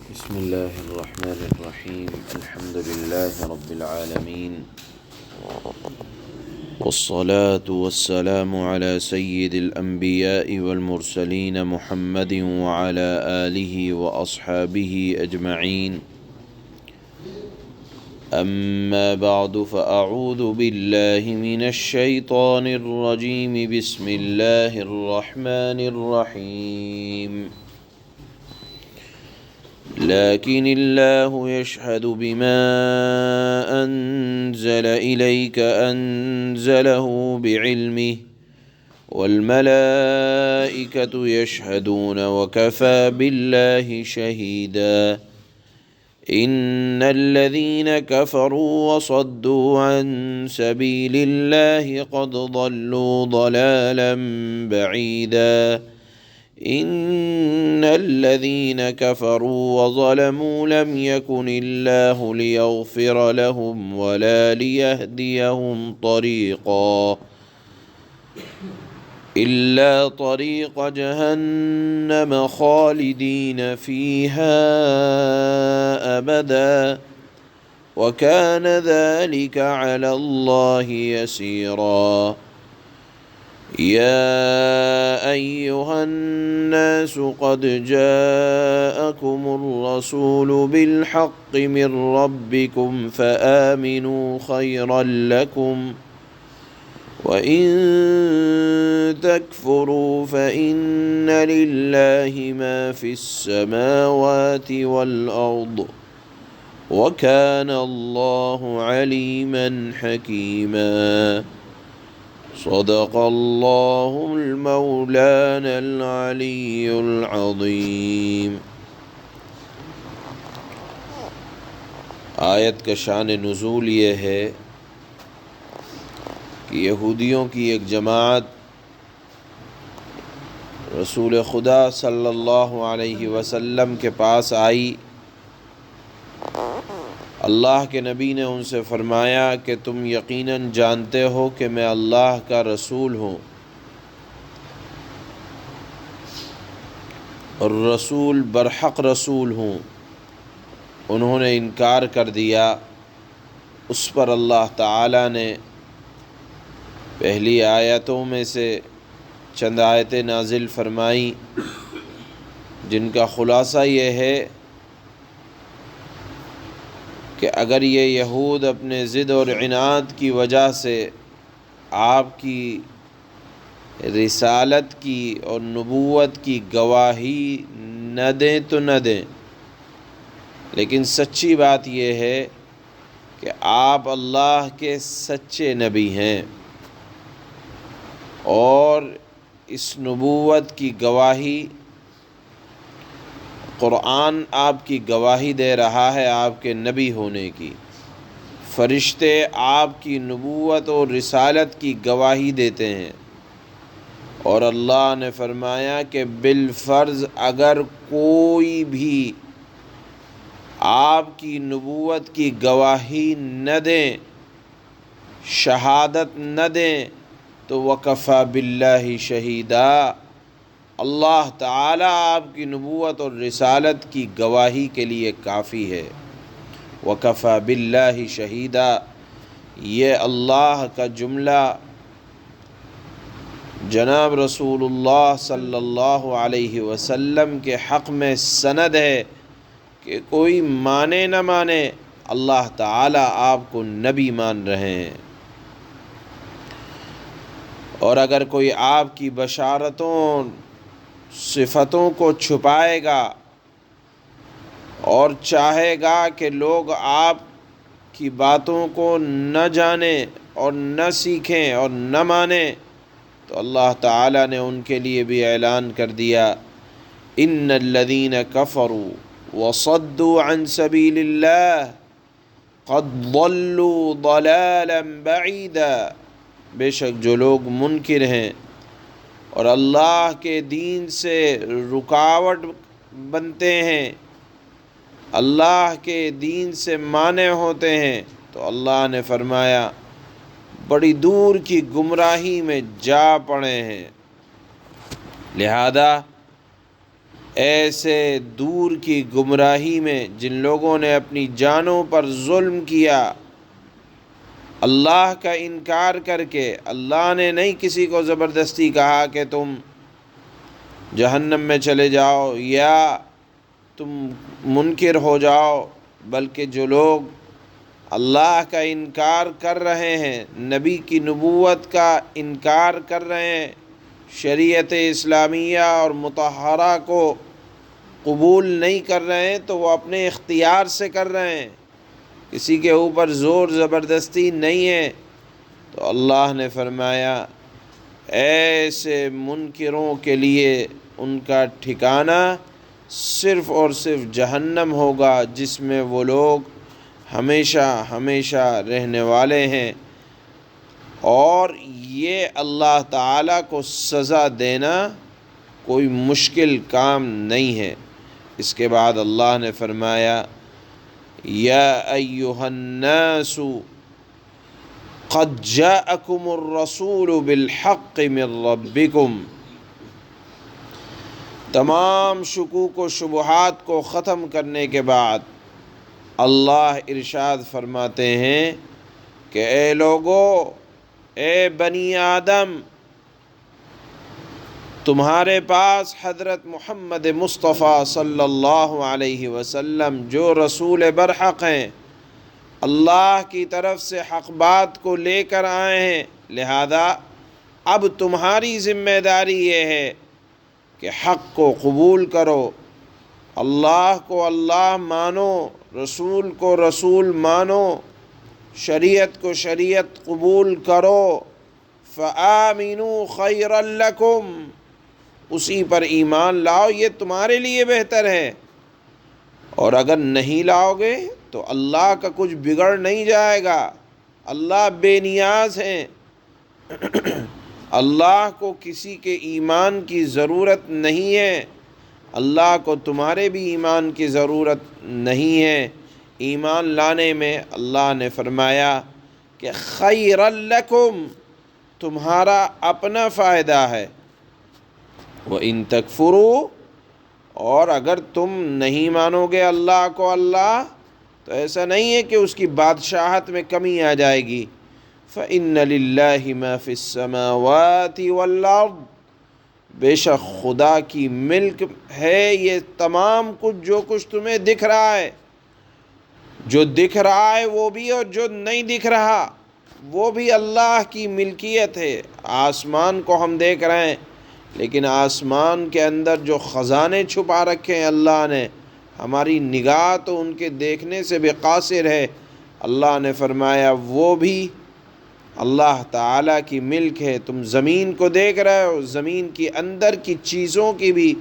بسم الله الرحمن الرحيم الحمد لله رب العالمين والصلاة والسلام على سيد الأنبياء والمرسلين محمد وعلى آله وأصحابه أجمعين أما بعد فأعوذ بالله من الشيطان الرجيم بسم الله الرحمن الرحيم لكن الله يشهد بما أنزل إليك أنزله بعلمه والملائكة يشهدون وكفى بالله شهيدا إن الذين كفروا وصدوا عن سبيل الله قد ضلوا ضلالا بعيدا إن الذين كفروا وظلموا لم يكن الله ليغفر لهم ولا ليهديهم طريقا إلا طريق جهنم خالدين فيها أبدا وكان ذلك على الله يسيرا يا أيها الناس قد جاءكم الرسول بالحق من ربكم فآمنوا خيرا لكم وإن تكفروا فإن لله ما في السماوات والأرض وكان الله عليما حكيما صدق الله المولانا العلي العظيم۔ آیت کا شان نزول یہ ہے کہ یہودیوں کی ایک جماعت رسول خدا صلی اللہ علیہ وسلم کے پاس آئی۔ اللہ کے نبی نے ان سے فرمایا کہ تم یقیناً جانتے ہو کہ میں اللہ کا رسول ہوں، اور رسول برحق رسول ہوں۔ انہوں نے انکار کر دیا۔ اس پر اللہ تعالیٰ نے پہلی آیتوں میں سے چند آیتیں نازل فرمائیں، جن کا خلاصہ یہ ہے کہ اگر یہ یہود اپنے ضد اور عناد کی وجہ سے آپ کی رسالت کی اور نبوت کی گواہی نہ دیں تو نہ دیں، لیکن سچی بات یہ ہے کہ آپ اللہ کے سچے نبی ہیں، اور اس نبوت کی گواہی قرآن آپ کی گواہی دے رہا ہے آپ کے نبی ہونے کی، فرشتے آپ کی نبوت اور رسالت کی گواہی دیتے ہیں، اور اللہ نے فرمایا کہ بالفرض اگر کوئی بھی آپ کی نبوت کی گواہی نہ دیں، شہادت نہ دیں، تو وکفیٰ باللہ شہیدا، اللہ تعالیٰ آپ کی نبوت اور رسالت کی گواہی کے لیے کافی ہے۔ وکفیٰ باللہ شہیدا، یہ اللہ کا جملہ جناب رسول اللہ صلی اللہ علیہ وسلم کے حق میں سند ہے کہ کوئی مانے نہ مانے، اللہ تعالیٰ آپ کو نبی مان رہے ہیں، اور اگر کوئی آپ کی بشارتوں صفتوں کو چھپائے گا اور چاہے گا کہ لوگ آپ کی باتوں کو نہ جانیں اور نہ سیکھیں اور نہ مانیں، تو اللہ تعالیٰ نے ان کے لیے بھی اعلان کر دیا، ان الذین کفروا وصدوا عن سبیل اللہ قد ضلوا ضلالا بعیدا، بے شک جو لوگ منکر ہیں اور اللہ کے دین سے رکاوٹ بنتے ہیں، اللہ کے دین سے مانع ہوتے ہیں، تو اللہ نے فرمایا بڑی دور کی گمراہی میں جا پڑے ہیں۔ لہذا ایسے دور کی گمراہی میں جن لوگوں نے اپنی جانوں پر ظلم کیا، اللہ کا انکار کر کے۔ اللہ نے نہیں کسی کو زبردستی کہا کہ تم جہنم میں چلے جاؤ یا تم منکر ہو جاؤ، بلکہ جو لوگ اللہ کا انکار کر رہے ہیں، نبی کی نبوت کا انکار کر رہے ہیں، شریعت اسلامیہ اور مطہرہ کو قبول نہیں کر رہے ہیں، تو وہ اپنے اختیار سے کر رہے ہیں، کسی کے اوپر زور زبردستی نہیں ہے۔ تو اللہ نے فرمایا ایسے منکروں کے لیے ان کا ٹھکانہ صرف اور صرف جہنم ہوگا، جس میں وہ لوگ ہمیشہ ہمیشہ رہنے والے ہیں، اور یہ اللہ تعالیٰ کو سزا دینا کوئی مشکل کام نہیں ہے۔ اس کے بعد اللہ نے فرمایا یا ایھا الناس قد جاءکم الرسول بالحق من ربکم۔ تمام شکوک و شبہات کو ختم کرنے کے بعد اللہ ارشاد فرماتے ہیں کہ اے لوگو، اے بنی آدم، تمہارے پاس حضرت محمد مصطفیٰ صلی اللہ علیہ وسلم جو رسول برحق ہیں، اللہ کی طرف سے حق بات کو لے کر آئے ہیں، لہذا اب تمہاری ذمہ داری یہ ہے کہ حق کو قبول کرو، اللہ کو اللہ مانو، رسول کو رسول مانو، شریعت کو شریعت قبول کرو۔ فآمنوا خیرا لکم، اسی پر ایمان لاؤ، یہ تمہارے لیے بہتر ہے، اور اگر نہیں لاؤ گے تو اللہ کا کچھ بگڑ نہیں جائے گا، اللہ بے نیاز ہیں، اللہ کو کسی کے ایمان کی ضرورت نہیں ہے، اللہ کو تمہارے بھی ایمان کی ضرورت نہیں ہے۔ ایمان لانے میں اللہ نے فرمایا کہ خیرا لکم، تمہارا اپنا فائدہ ہے، وَإِن تَكْفُرُوا، اور اگر تم نہیں مانو گے اللہ کو اللہ، تو ایسا نہیں ہے کہ اس کی بادشاہت میں کمی آ جائے گی۔ فَإِنَّ لِلَّهِ مَا فِي السَّمَاوَاتِ وَالْأَرْضِ، بے شک خدا کی ملک ہے یہ تمام کچھ جو کچھ تمہیں دکھ رہا ہے، جو دکھ رہا ہے وہ بھی اور جو نہیں دکھ رہا وہ بھی اللہ کی ملکیت ہے۔ آسمان کو ہم دیکھ رہے ہیں، لیکن آسمان کے اندر جو خزانے چھپا رکھے ہیں اللہ نے، ہماری نگاہ تو ان کے دیکھنے سے بے قاصر ہے۔ اللہ نے فرمایا وہ بھی اللہ تعالیٰ کی ملک ہے۔ تم زمین کو دیکھ رہے ہو، زمین کی اندر کی چیزوں کی بھی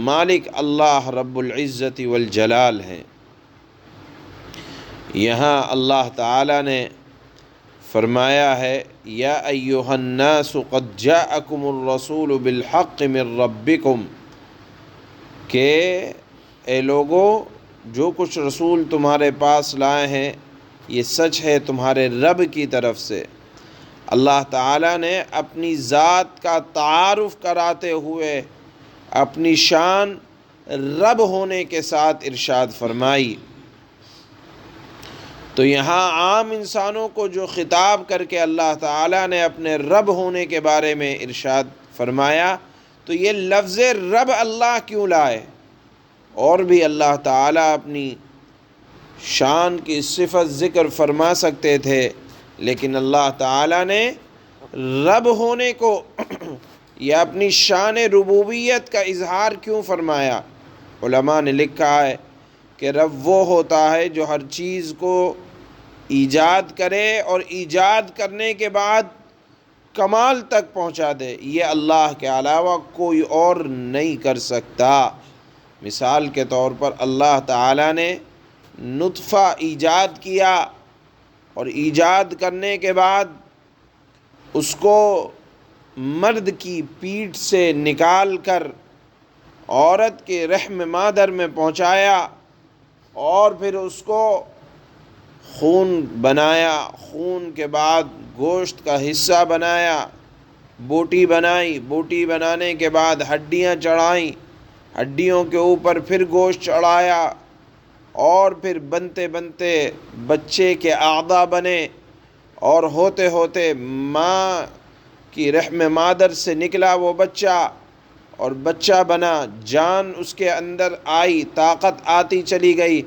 مالک اللہ رب العزت والجلال ہے۔ یہاں اللہ تعالیٰ نے فرمایا ہے یا ایھا الناس قد جاءکم الرسول بالحق من ربکم، کہ اے لوگو، جو کچھ رسول تمہارے پاس لائے ہیں یہ سچ ہے تمہارے رب کی طرف سے۔ اللہ تعالیٰ نے اپنی ذات کا تعارف کراتے ہوئے اپنی شان رب ہونے کے ساتھ ارشاد فرمائی۔ تو یہاں عام انسانوں کو جو خطاب کر کے اللہ تعالیٰ نے اپنے رب ہونے کے بارے میں ارشاد فرمایا، تو یہ لفظ رب اللہ کیوں لائے؟ اور بھی اللہ تعالیٰ اپنی شان کی صفت ذکر فرما سکتے تھے، لیکن اللہ تعالیٰ نے رب ہونے کو یا اپنی شان ربوبیت کا اظہار کیوں فرمایا؟ علماء نے لکھا ہے کہ رب وہ ہوتا ہے جو ہر چیز کو ایجاد کرے اور ایجاد کرنے کے بعد کمال تک پہنچا دے، یہ اللہ کے علاوہ کوئی اور نہیں کر سکتا۔ مثال کے طور پر اللہ تعالیٰ نے نطفہ ایجاد کیا، اور ایجاد کرنے کے بعد اس کو مرد کی پیٹھ سے نکال کر عورت کے رحم مادر میں پہنچایا، اور پھر اس کو خون بنایا، خون کے بعد گوشت کا حصہ بنایا، بوٹی بنائی، بوٹی بنانے کے بعد ہڈیاں چڑھائیں، ہڈیوں کے اوپر پھر گوشت چڑھایا، اور پھر بنتے بنتے بچے کے اعضاء بنے، اور ہوتے ہوتے ماں کی رحم مادر سے نکلا وہ بچہ، اور بچہ بنا، جان اس کے اندر آئی، طاقت آتی چلی گئی،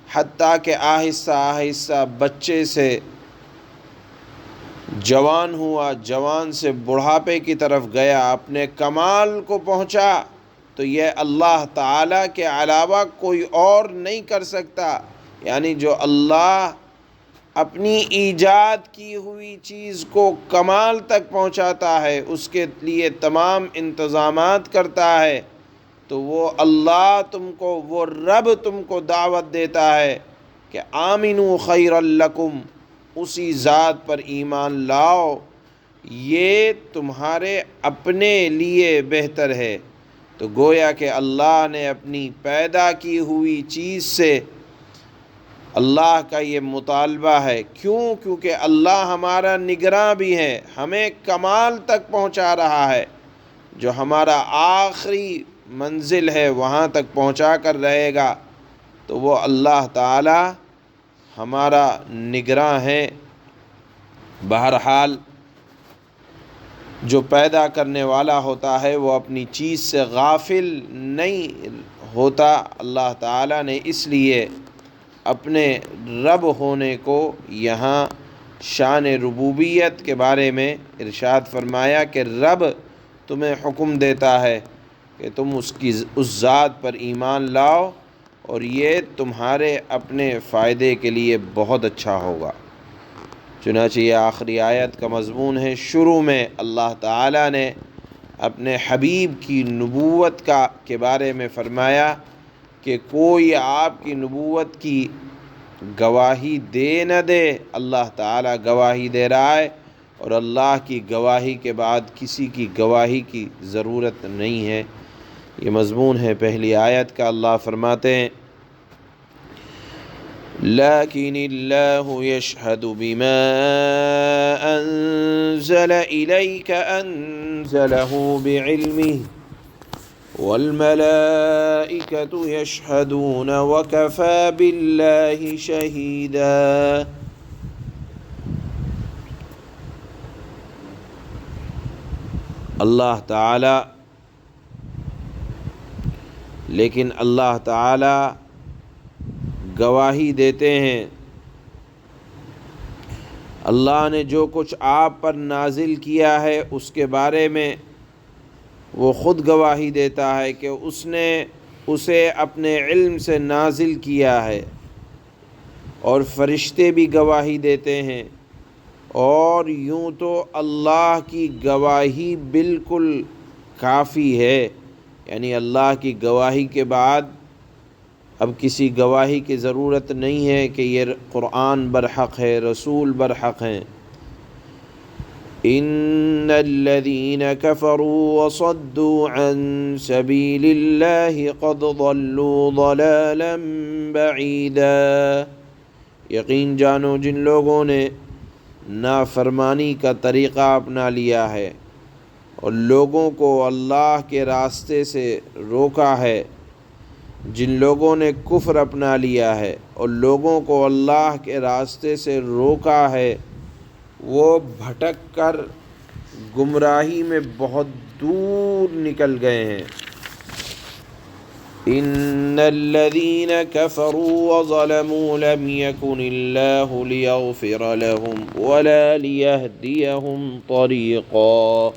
حتیٰ کہ آہستہ آہستہ بچے سے جوان ہوا، جوان سے بڑھاپے کی طرف گیا، اپنے کمال کو پہنچا۔ تو یہ اللہ تعالیٰ کے علاوہ کوئی اور نہیں کر سکتا، یعنی جو اللہ اپنی ایجاد کی ہوئی چیز کو کمال تک پہنچاتا ہے، اس کے لیے تمام انتظامات کرتا ہے، تو وہ اللہ تم کو، وہ رب تم کو دعوت دیتا ہے کہ آمنو خیر لکم، اسی ذات پر ایمان لاؤ، یہ تمہارے اپنے لیے بہتر ہے۔ تو گویا کہ اللہ نے اپنی پیدا کی ہوئی چیز سے اللہ کا یہ مطالبہ ہے، کیونکہ اللہ ہمارا نگراں بھی ہے، ہمیں کمال تک پہنچا رہا ہے، جو ہمارا آخری منزل ہے وہاں تک پہنچا کر رہے گا، تو وہ اللہ تعالی ہمارا نگراں ہے۔ بہرحال جو پیدا کرنے والا ہوتا ہے وہ اپنی چیز سے غافل نہیں ہوتا۔ اللہ تعالیٰ نے اس لیے اپنے رب ہونے کو یہاں شان ربوبیت کے بارے میں ارشاد فرمایا کہ رب تمہیں حکم دیتا ہے کہ تم اس ذات پر ایمان لاؤ، اور یہ تمہارے اپنے فائدے کے لیے بہت اچھا ہوگا۔ چنانچہ یہ آخری آیت کا مضمون ہے۔ شروع میں اللہ تعالیٰ نے اپنے حبیب کی نبوت کے بارے میں فرمایا کہ کوئی آپ کی نبوت کی گواہی دے نہ دے، اللہ تعالیٰ گواہی دے رہا ہے، اور اللہ کی گواہی کے بعد کسی کی گواہی کی ضرورت نہیں ہے۔ یہ مضمون ہے پہلی آیت کا۔ اللہ فرماتے ہیں لیکن اللہ یشہد بما انزل الیک انزلہ بعلمہ والملائکۃ یشہدون وکفی باللہ شہیدا۔ اللہ تعالی، لیکن اللہ تعالی گواہی دیتے ہیں، اللہ نے جو کچھ آپ پر نازل کیا ہے اس کے بارے میں وہ خود گواہی دیتا ہے کہ اس نے اسے اپنے علم سے نازل کیا ہے، اور فرشتے بھی گواہی دیتے ہیں، اور یوں تو اللہ کی گواہی بالکل کافی ہے، یعنی اللہ کی گواہی کے بعد اب کسی گواہی کی ضرورت نہیں ہے کہ یہ قرآن برحق ہے، رسول برحق ہیں۔ ان الذين كفروا وصدوا عن سبيل الله قد ضلوا ضلالا بعيدا، یقین جانو جن لوگوں نے نافرمانی کا طریقہ اپنا لیا ہے اور لوگوں کو اللہ کے راستے سے روکا ہے، جن لوگوں نے کفر اپنا لیا ہے اور لوگوں کو اللہ کے راستے سے روکا ہے، وہ بھٹک کر گمراہی میں بہت دور نکل گئے ہیں۔ ان الذين كفروا وظلموا لم يكن الله ليغفر لهم ولا ليهديهم طريقا،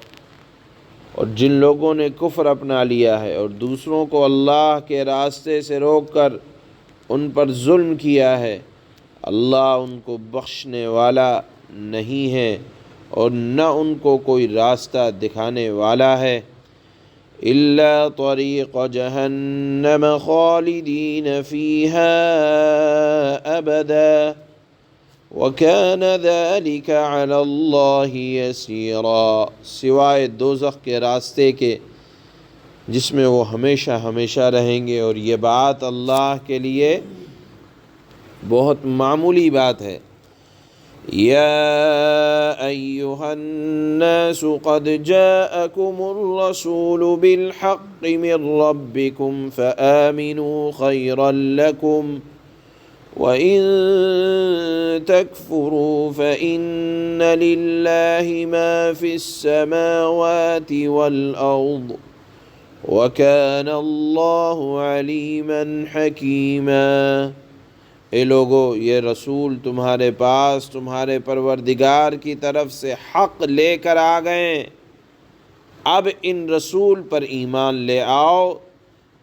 اور جن لوگوں نے کفر اپنا لیا ہے اور دوسروں کو اللہ کے راستے سے روک کر ان پر ظلم کیا ہے، اللہ ان کو بخشنے والا نہیں ہے اور نہ ان کو کوئی راستہ دکھانے والا ہے۔ الا طریق جہنم خالدین فیہا ابدا وَكَانَ ذَلِكَ عَلَى اللَّهِ يَسِيرًا، سوائے دوزخ کے راستے کے جس میں وہ ہمیشہ ہمیشہ رہیں گے، اور یہ بات اللہ کے لیے بہت معمولی بات ہے۔ يا أيها الناس قد جاءكم الرسول بالحق من ربكم فآمنوا خيرا لكم وإن تكفروا فإن لله ما في السماوات والأرض وكان الله عليما حكيما۔ اے لوگو، یہ رسول تمہارے پاس تمہارے پروردگار کی طرف سے حق لے کر آ گئے، اب ان رسول پر ایمان لے آؤ،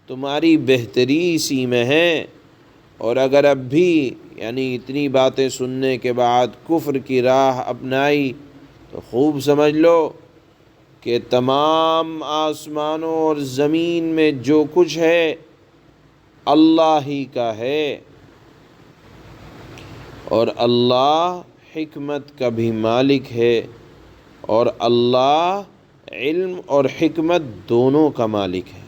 تمہاری بہتری اسی میں ہے۔ اور اگر اب بھی یعنی اتنی باتیں سننے کے بعد کفر کی راہ اپنائی تو خوب سمجھ لو کہ تمام آسمانوں اور زمین میں جو کچھ ہے اللہ ہی کا ہے، اور اللہ حکمت کا بھی مالک ہے، اور اللہ علم اور حکمت دونوں کا مالک ہے۔